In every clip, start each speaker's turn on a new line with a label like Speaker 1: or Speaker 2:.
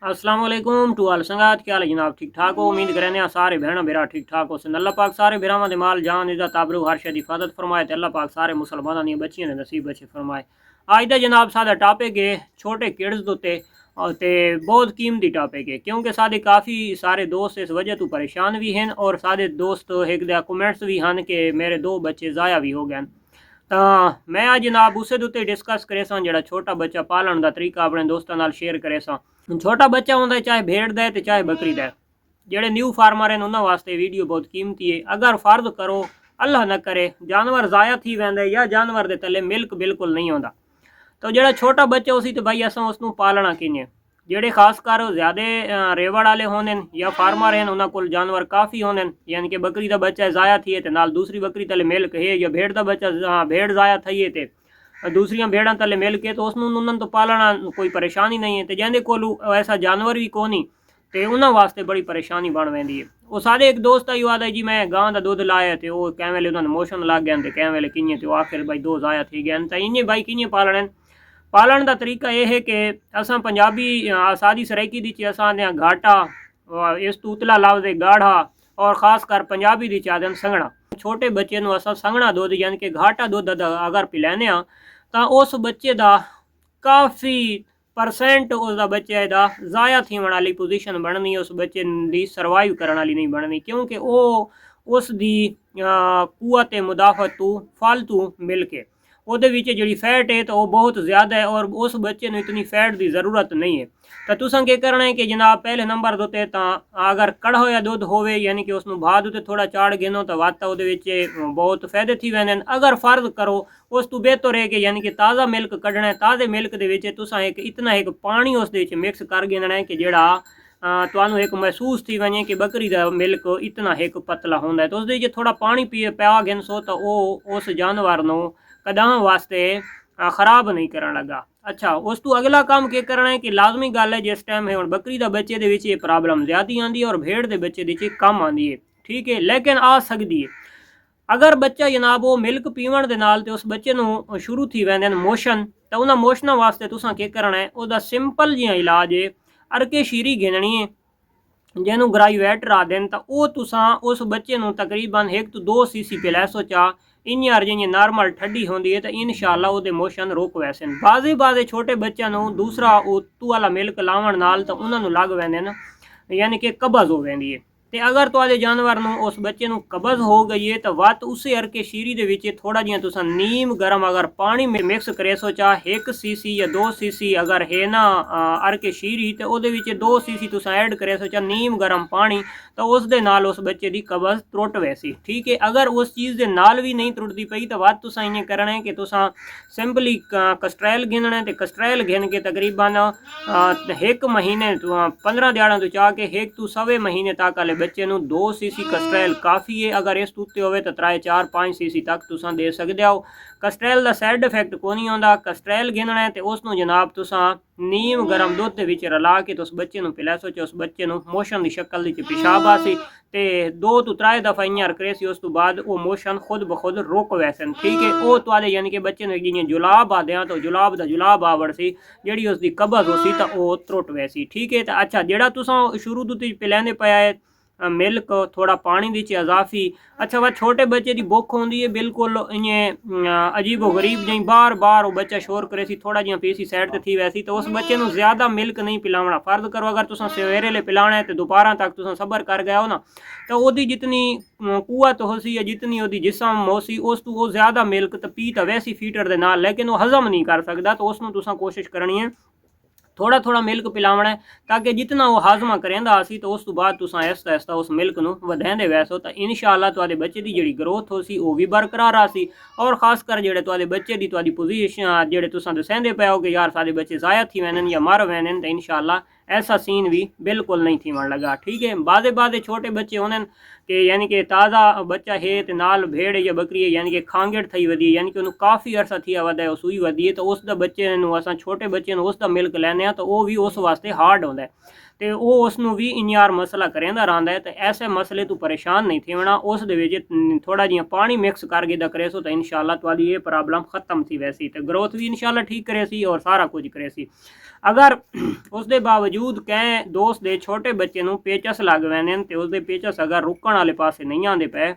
Speaker 1: अस्सलाम वालेकुम टू आल संगात क्या हाल है जनाब। ठीक ठाक हो? उम्मीद करें सारे भैन बेरा ठीक ठाक हो सन। अल्लाह पाक सारे भरावां दे माल जान इज्जत आबरू हर शे दी हिफाजत फरमाए ते अल्लाह पाक सारे मुसलमानां दी बच्चियां दे नसीब अच्छे फरमाए। अज दा जनाब सादा टॉपिक है छोटे किड्स दे ते बहुत कीमती टॉपिक है क्योंकि साडे काफ़ी सारे दोस्त इस वजह तो परेशान भी हैं और सारे दोस्त एक दे कमेंट्स भी हैं कि मेरे 2 बच्चे ज़ाया भी हो गए। मैं आज जनाब उस उत्ते डिस्कस करे सा जो छोटा बच्चा पालन का तरीका अपने दोस्तों नाल शेयर करे सा। छोटा बच्चा होंगे चाहे भेड़ दे तो चाहे बकरी दे, जेडे न्यू फार्मर हैं उन्होंने वास्ते वीडियो बहुत कीमती है। अगर फर्ज करो अल्लाह न करे जानवर ज़ाया थी वेंदे या जानवर के तले मिल्क बिल्कुल नहीं आता तो जो छोटा बच्चा उसी तो भाई असा उसनू पालना किने। जेडे खासकर ज़्यादा रेवड़ वाले होने या फार्मर हैं उन्होंने को जानवर काफ़ी होने, यानी कि बकरी का बच्चा ज़ाया थी तो नाल दूसरी बकरी तले मिल्क है, या भेड़ का बच्चा भेड़ ज़ाया थी तो दूसरिया भेड़ा तले मिल के तो उसनों तो पालना कोई परेशानी नहीं है। तो जिंदे कोलू ऐसा जानवर भी कोनी तो उन्होंने वास्ते बड़ी परेशानी बन वेंदी है। वो सारे एक दोस्त आई आदा जी मैं गां का दुध लाया तो वो कै वेले उन्होंने मोशन लग गया तो कै वेले किए तो आखिर भाई 2 ज़ाया थी गए। तो इन्हें भाई किए पालन का तरीका यह है कि असा पंजाबी सादी सराइकी दी असा घाटा इस तूतला लावदे गाढ़ा और खासकर पंजाबी दी आदन संगना। छोटे बच्चे असा संगना दुध यानी कि घाटा दुध अगर पिलाने तो उस बच्चे का काफ़ी परसेंट उसका बच्चे का ज़ाया थी वाली पोजीशन बननी, उस बच्चे की सरवाइव करने वाली नहीं बननी क्योंकि वो उसकी कुवत मुदाफत तू फालतू मिल के ਉਹਦੇ ਵਿੱਚ ਜਿਹੜੀ फैट है तो वो बहुत ज़्यादा है और उस बच्चे ਨੂੰ इतनी फैट की ज़रूरत नहीं है। तो तुसां क्या करना है कि जनाब पहले नंबर दे उत्ते तो अगर कड़ा होया दुध होवे यानी कि उसनू भाद उत्ते थोड़ा चाड़ गिनो तो वाता ਉਹਦੇ ਵਿੱਚ बहुत फायदे थी वेंदे। अगर फर्ज करो उस तो बेहतर है कि यानी कि ताज़ा मिल्क कढ़ना है, ताज़े मिल्क दे विच तुसां एक इतना एक पानी उस दे विच मिक्स कर गिनना है कि जेड़ा तुहानू एक महसूस थी वने कि बकरी का मिल्क इतना एक पतला होंदा है। तो उस थोड़ा पानी पिया गिनसो तो वो उस जानवर नू कदम वास्ते खराब नहीं करन लगा। अच्छा उस तो अगला काम क्या करना है कि लाजमी गल है जिस टाइम है बकरी का बच्चे दे विच ये प्रॉब्लम ज़्यादा आती है और भेड़ के बच्चे दे कम आती है, ठीक है, लेकिन आ सकती है। अगर बच्चा जनाब वो मिल्क पीवन के नाल उस बच्चे नू शुरू थी वेंदे मोशन तो उन्होंने मोशना वास्ते तुसां क्या करना है उसका सिंपल जिहा इलाज है अरके शीरी गिननी है जिन्हों ग्राइवेटर आ दें तो वो तुसां उस बच्चे नू तकरीबन 1 तो 2 सीसी पिलासो चा इन्यार जी नॉर्मल ठंडी होंदी है तो इंशाअल्लाह वो मोशन रोक वैसे। बाजे छोटे बच्चों दूसरा उतू वाला मिल्क लावन नाल तो उन्होंने लग वेंदे न यानी कि कब्ज़ हो वेंदी है। तो अगर तुहाडे जानवर नू उस बच्चे नू कब्ज़ हो गई है तो वत उस अरके शीरी दे विच थोड़ा जिहा तुसां नीम गर्म अगर पानी में मिक्स करे सो चा 1 सीसी या 2 सीसी अगर है ना अरके शीरी तो वो 2 सीसी तुसां ऐड करे सो चा नीम गर्म पानी तो उस दे नाल उस बच्चे की कब्ज़ त्रुट वैसी, ठीक है। अगर उस चीज़ के नाल भी नहीं त्रुटती पई तो वत तुसां इन्हें करना है कि तुसां सिंपली कस्ट्रैल गिनना है तो कस्ट्रैल गिन के तकरीबन 1 महीने 15 दिहाड़ों तो चाह के 1 तो 1.25 महीने तक वाले बच्चे नू 2 सीसी कस्ट्रैल काफ़ी है। अगर इस उत्ते होवे तो 3 4 5 सीसी तक तुसां दे सकते हो। कस्ट्रैल का साइड इफेक्ट को नहीं आता। कस्ट्रैल गिनना है तो उसनू जनाब तुसां नीम गर्म दुध दे विच रला के तो उस बच्चे नू पिलासो उस बच्चे नू मोशन की शक्ल दी पेशाब आसी ते 2 तो 3 दफ़ा इं करेसी उस तो बाद वो मोशन खुद ब खुद रुक वैसन, ठीक है। वो तुआले यानी कि बच्चे ने जियां जुलाब आदे तो जुलाब का जुलाब आवड़ सी जी उसकी कब्ज़ हो सी तो वो त्रुट वैसी, ठीक है। तो अच्छा जेड़ा तुसां शुरू तो पिलाने पाया है मिल्क थोड़ा पानी दी इजाफी। अच्छा वह छोटे बच्चे की भुख होंगी है बिल्कुल इं अजीबो गरीब जी बार बार वो बच्चा शोर करे सी थोड़ा जिहा पीसी साइड ते थी वैसी तो उस बच्चे नू ज़्यादा मिल्क नहीं पिलावना। फर्ज करो अगर तुसां सवेरे ले पिलाना है तो दोपहर तक तुसां सबर कर गए हो ना तो वही जितनी कुवत हो सी या जितनी वो जिसम हो सी उस तो वो ज़्यादा मिल्क तो पी तो वैसी फीटर दे नाल लेकिन वो हजम नहीं कर सकता। तो उसनू तुसां कोशिश करनी है थोड़ा थोड़ा मिल्क पिलावना है ताकि जितना वो हाजमा करेंदा सी तो उस तो बाद तुसां आहिस्ता आहिस्ता उस मिल्क नू वधांदे वैसो तो इंशाअल्लाह तुहाडे बच्चे की जिहड़ी ग्रोथ हो सी वो भी बरकरार आ सी। और खासकर जेडे तुहाडे बच्चे की तुहाडी पोजीशन जेडे तुसां दसेंदे पे हो कि यार साडे बच्चे ज़ाया थी वैनन या मर वैनन तो इंशाअल्लाह ऐसा सीन भी बिल्कुल नहीं थीवन लगा, ठीक है। बादे छोटे बच्चे होने कि यानी कि ताज़ा बच्चा है तो नाल भेड़ या बकरी है यानी कि खांगड़ थी वधी यानी कि उन्होंने काफ़ी अरसा थी वधा है सुई वधी है तो उसका बच्चे असा छोटे बच्चे उसका मिल्क लैने करने तो वह भी उस वास्ते हार्ड होंदा है ਤੇ ਉਹ ਉਸ ਨੂੰ ਵੀ ਇੰਨਾ ਮਸਲਾ ਕਰਿੰਦਾ ਰਹਿੰਦਾ ਹੈ। ਤੇ ਐਸੇ ਮਸਲੇ ਤੋਂ ਪਰੇਸ਼ਾਨ ਨਹੀਂ ਥੀਵਣਾ, ਉਸ ਦੇ ਵਿੱਚ ਥੋੜਾ ਜਿਹਾ ਪਾਣੀ ਮਿਕਸ ਕਰਕੇ ਦਾ ਕਰੇ ਸੋ ਤਾਂ ਇਨਸ਼ਾਅੱਲਾ ਤੁਹਾਡੀ ਇਹ ਪ੍ਰੋਬਲਮ ਖਤਮ ਥੀ ਵੈਸੀ ਤੇ ਗਰੋਥ ਵੀ ਇਨਸ਼ਾਅੱਲਾ ਠੀਕ ਕਰੇ ਸੀ ਔਰ ਸਾਰਾ ਕੁਝ ਕਰੇ ਸੀ। ਅਗਰ ਉਸ ਦੇ ਬਾਵਜੂਦ ਕਹੇ ਦੋਸਤ ਦੇ ਛੋਟੇ ਬੱਚੇ ਨੂੰ ਪੇਚਸ ਲੱਗ ਵੈਨੇ ਤੇ ਉਸ ਦੇ ਪੇਚਸ ਅਗਰ ਰੁਕਣ ਵਾਲੇ ਪਾਸੇ ਨਹੀਂ ਆਉਂਦੇ ਪਏ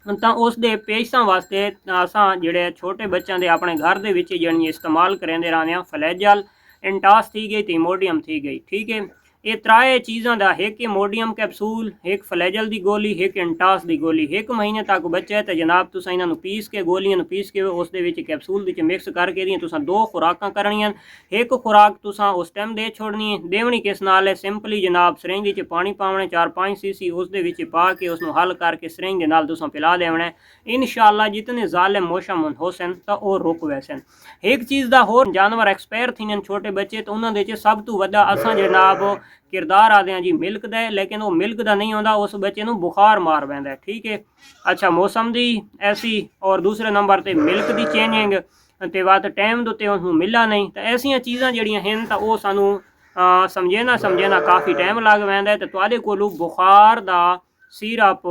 Speaker 1: ਤਾਂ ਉਸ ਦੇ ਪੇਚਸਾਂ ਵਾਸਤੇ ਅਸਾਂ ਜਿਹੜੇ ਛੋਟੇ ਬੱਚਿਆਂ ਦੇ ਆਪਣੇ ਘਰ ਦੇ ਵਿੱਚ ਜਿਹੜੀਆਂ ਇਸਤੇਮਾਲ ਕਰਿੰਦੇ ਰਹਿੰਦੇ ਹਾਂ ਫਲੈਜਲ इंटास थी गई तो इमोडियम थी गई। ठीक है, ये त्राए चीज़ों का एक इमोडियम कैप्सूल, एक फ्लैजल की गोली, एक इंटास की गोली 1 महीने तक बच्चा है तो जनाब तुम इन्हों पीस के गोलियां पीस के उस कैप्सूल मिक्स करके दी तुम 2 खुराक करनियां। एक खुराक तुम उस टाइम दे छोड़नी है, देवनी किस नाल है सिंपली जनाब सरिंज पानी पावने 4-5 सीसी उस पा के उसनों हल करके सरिंज नाल तुम पिला देवना है। इंशाअल्लाह जितने जालिम मोशम हो सन तो वह रुक वैसन। एक चीज़ का होर जानवर एक्सपायर थी छोटे बच्चे तो उन्होंने सब तो वड्डा असां जनाब किरदार आते हैं जी मिल्क का, लेकिन वो मिल्क का नहीं आता, उस बच्चे नूं बुखार मार पैंदा है। ठीक है, अच्छा मौसम की ऐसी और दूसरे नंबर पर मिल्क की चेंजिंग तो वत टाइम के उत्ते उसनूं मिला नहीं तो ऐसिया चीज़ां जिहड़ियां हैं तो वो सानूं समझे ना काफ़ी टाइम लग पैंदा है। तो तुहाडे कोलों बुखार का सिरप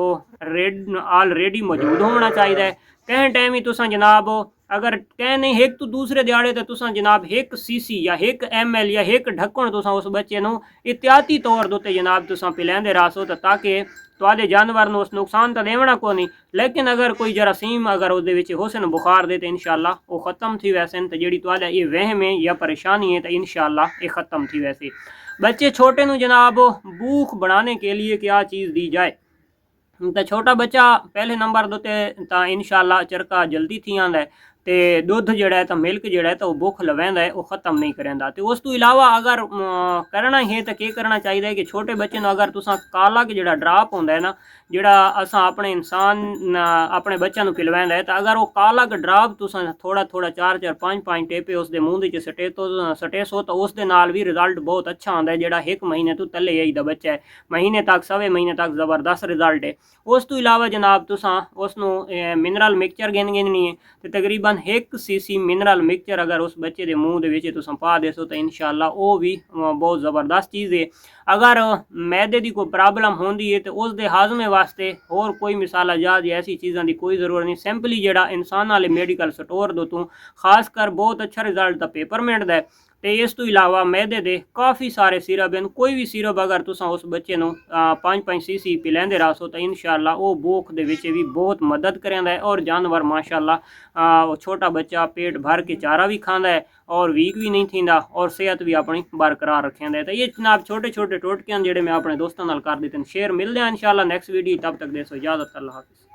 Speaker 1: ऑलरेडी मौजूद होना चाहिए। कहीं टाइम ही तुसां जनाब अगर कह नहीं एक तो दूसरे दिहाड़े तो तुसां जनाब 1 सीसी या 1 ml या 1 ढक्कन तुसां उस बच्चे नूं एहतियाती तौर दे जनाब तुसां पिलांदे रहो तो ताकि तुहाडे जानवर नूं उस नुकसान तो देवना को नहीं, लेकिन अगर कोई जरासीम अगर उस विच होसन बुखार दे तो इंशाअल्लाह वो ख़त्म थी वैसन। तो जिहड़ी तुहाडा ये वहम है या परेशानी है तो इंशाअल्लाह ये ख़त्म थी वैसी। बच्चे छोटे नूं जनाब भूख बढ़ाने के लिए क्या चीज़ दी जाए तो छोटा बच्चा पहले नंबर दोते तो इंशाअल्लाह चरका जल्दी थी आंदा है तो दुध जड़ा है तो मिल्क जड़ा है तो वो भुख लवेंदा है वो ख़त्म नहीं करेंदा। तो उस तो इलावा अगर करना ही है तो क्या करना चाहिए कि छोटे बच्चे को अगर तुसा काला के जड़ा ड्राप होंदा है ना जड़ा असा अपने इंसान अपने बच्चों को पिलवांदा है तो अगर वो काला का ड्राप तुसा थोड़ा थोड़ा 4-4 5-5 टेपे उस मूँह के सटेसो तो उस भी रिजल्ट बहुत अच्छा आता है। जड़ा 1 महीने तो तले यही दा बच्चा है महीने तक 1.25 महीने तक ज़बरदस्त रिजल्ट है। उस तो इलावा जनाब तुसा उसनों मिनरल मिक्सचर गिननी है तो तकरीबन 1 सीसी मिनरल मिक्सचर अगर उस बच्चे के मूँह के तुम पा देसो तो इंशाअल्लाह वो भी बहुत ज़बरदस्त चीज़ है। अगर मैदे की कोई प्रॉब्लम होंदी है तो उसके हाजमे वास्ते और कोई मिसाल जाद या ऐसी चीज़ों की कोई ज़रूरत नहीं, सिंपली जड़ा इंसान वाले मेडिकल स्टोर दो तू खासकर बहुत अच्छा रिजल्ट द पेपरमिंट दा है। तो इस तो इलावा मैदे दे काफ़ी सारे सिरप हैं, कोई भी सिरप अगर तुम उस बच्चे नूं 5-5 सीसी पिलांदे रहो तो इंशाअल्लाह वो भूख दे विच भी बहुत मदद करेंदा है और जानवर माशाअल्लाह छोटा बच्चा पेट भर के चारा भी खांदा है और वीक भी नहीं थींदा और सेहत भी अपनी बरकरार रखेंदा है। तो ये जनाब छोटे छोटे टोटके जिहड़े मैं अपने दोस्तों नाल कर दित्ते शेयर। मिलदे हैं इंशाअल्लाह नेक्स्ट वीडियो, तब तक दे सो इजाज़त, अल्लाह हाफिज़।